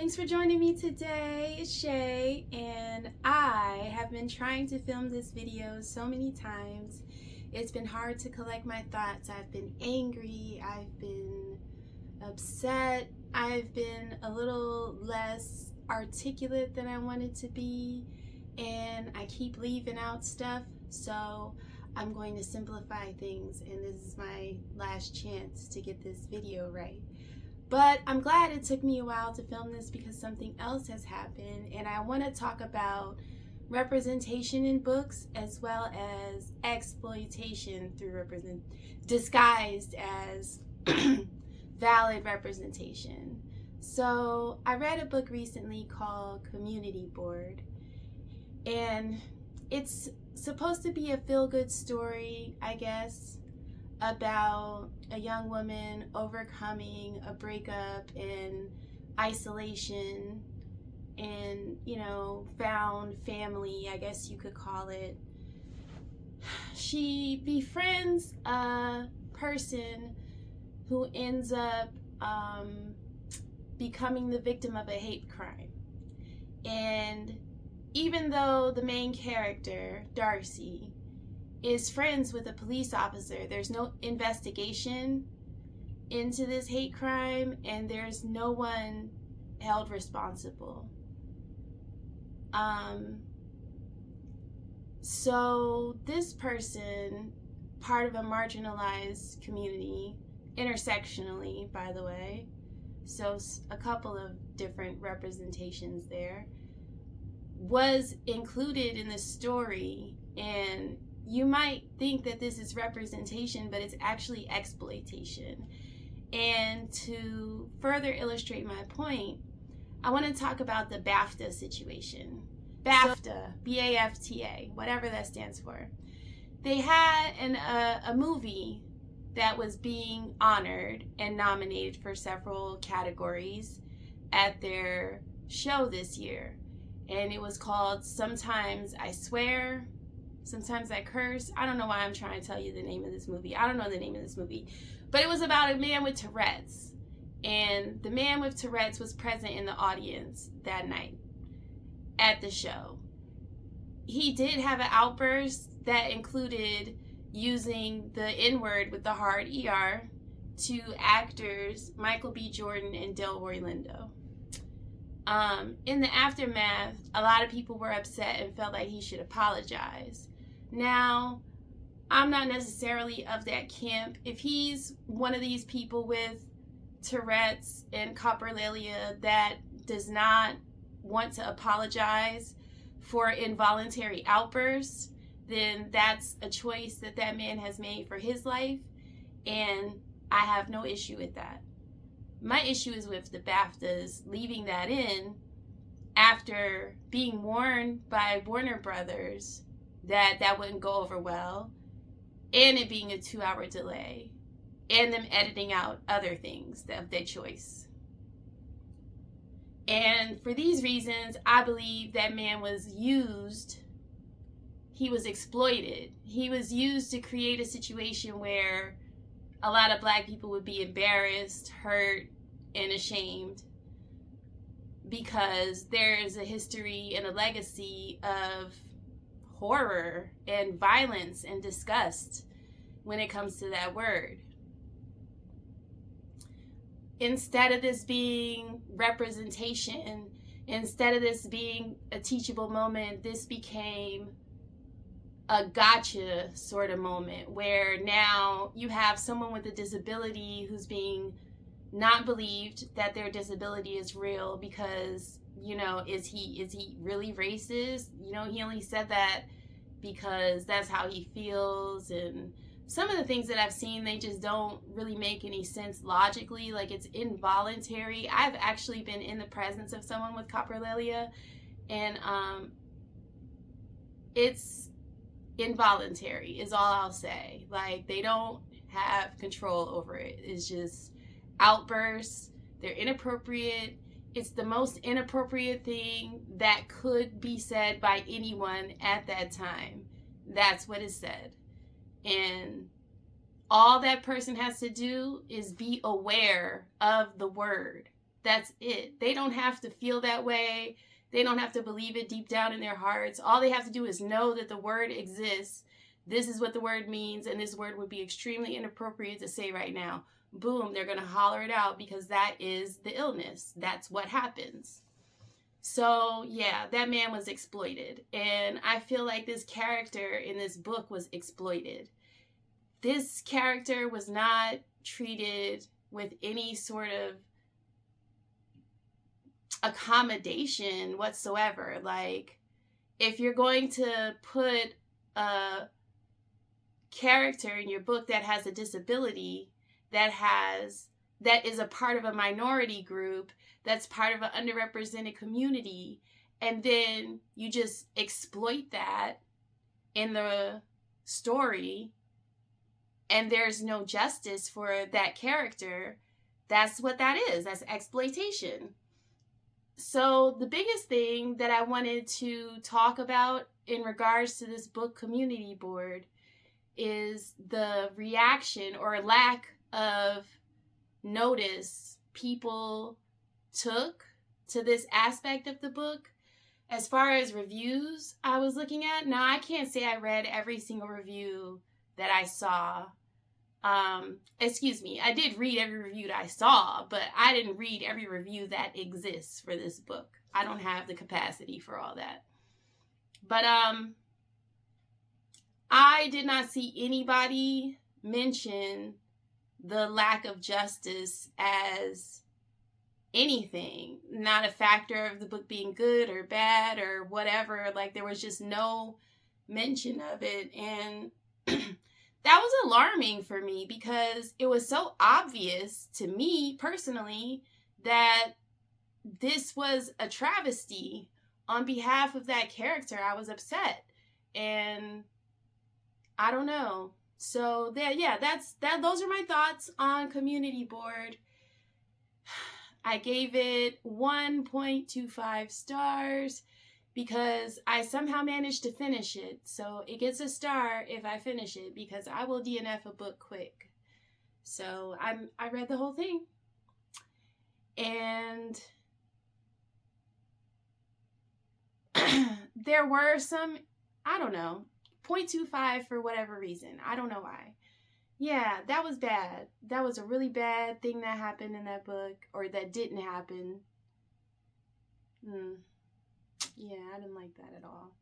Thanks for joining me today. It's Shay, and I have been trying to film this video so many times. It's been hard to collect my thoughts. I've been angry, I've been upset, I've been a little less articulate than I wanted to be, and I keep leaving out stuff, so I'm going to simplify things, and this is my last chance to get this video right. But I'm glad it took me a while to film this because something else has happened, and I want to talk about representation in books as well as exploitation through disguised as valid representation. So I read a book recently called Community Board, and it's supposed to be a feel-good story, I guess, about a young woman overcoming a breakup and isolation and, found family, I guess you could call it. She befriends a person who ends up becoming the victim of a hate crime. And even though the main character, Darcy, is friends with a police officer, there's no investigation into this hate crime, and there's no one held responsible. So this person, part of a marginalized community, intersectionally, by the way, so a couple of different representations there, was included in the story. And you might think that this is representation, but it's actually exploitation. And to further illustrate my point, I want to talk about the BAFTA situation. BAFTA, B-A-F-T-A, whatever that stands for. They had a movie that was being honored and nominated for several categories at their show this year. And it was called Sometimes I Swear, Sometimes I Curse. I don't know why I'm trying to tell you the name of this movie. I don't know the name of this movie. But it was about a man with Tourette's. And the man with Tourette's was present in the audience that night at the show. He did have an outburst that included using the N-word with the hard ER to actors Michael B. Jordan and Delroy Lindo. In the aftermath, a lot of people were upset and felt like he should apologize. Now, I'm not necessarily of that camp. If he's one of these people with Tourette's and coprolalia that does not want to apologize for involuntary outbursts, then that's a choice that that man has made for his life, and I have no issue with that. My issue is with the BAFTAs leaving that in after being warned by Warner Brothers that wouldn't go over well, and it being a 2-hour delay, and them editing out other things of their choice. And for these reasons, I believe that man was used. He was exploited. He was used to create a situation where a lot of Black people would be embarrassed, hurt, and ashamed because there is a history and a legacy of horror and violence and disgust when it comes to that word. Instead of this being representation, instead of this being a teachable moment, this became a gotcha sort of moment where now you have someone with a disability who's being not believed that their disability is real because, is he really racist? He only said that because that's how he feels. And some of the things that I've seen, they just don't really make any sense logically. Like, it's involuntary. I've actually been in the presence of someone with coprolalia, and it's involuntary is all I'll say. Like, they don't have control over it. It's just outbursts. They're inappropriate. It's the most inappropriate thing that could be said by anyone at that time. That's what is said. And all that person has to do is be aware of the word. That's it. They don't have to feel that way. They don't have to believe it deep down in their hearts. All they have to do is know that the word exists. This is what the word means, and this word would be extremely inappropriate to say right now. Boom, they're going to holler it out because that is the illness. That's what happens. So, yeah, that man was exploited. And I feel like this character in this book was exploited. This character was not treated with any sort of accommodation whatsoever. Like, if you're going to put a character in your book that has a disability, that is a part of a minority group, that's part of an underrepresented community, and then you just exploit that in the story, and there's no justice for that character, that's what that is. That's exploitation. So the biggest thing that I wanted to talk about in regards to this book community board is the reaction or lack of notice people took to this aspect of the book. As far as reviews I was looking at, now I can't say I read every single review that I saw. I did read every review that I saw, but I didn't read every review that exists for this book. I don't have the capacity for all that. But I did not see anybody mention the lack of justice as anything, not a factor of the book being good or bad or whatever. Like, there was just no mention of it. And that was alarming for me because it was so obvious to me personally that this was a travesty. On behalf of that character, I was upset. And I don't know. So those are my thoughts on Community Board. I gave it 1.25 stars because I somehow managed to finish it. So it gets a star if I finish it because I will DNF a book quick. So I read the whole thing. And there were some, I don't know, 0.25 for whatever reason. I don't know why. Yeah, that was bad. That was a really bad thing that happened in that book, or that didn't happen. Yeah, I didn't like that at all.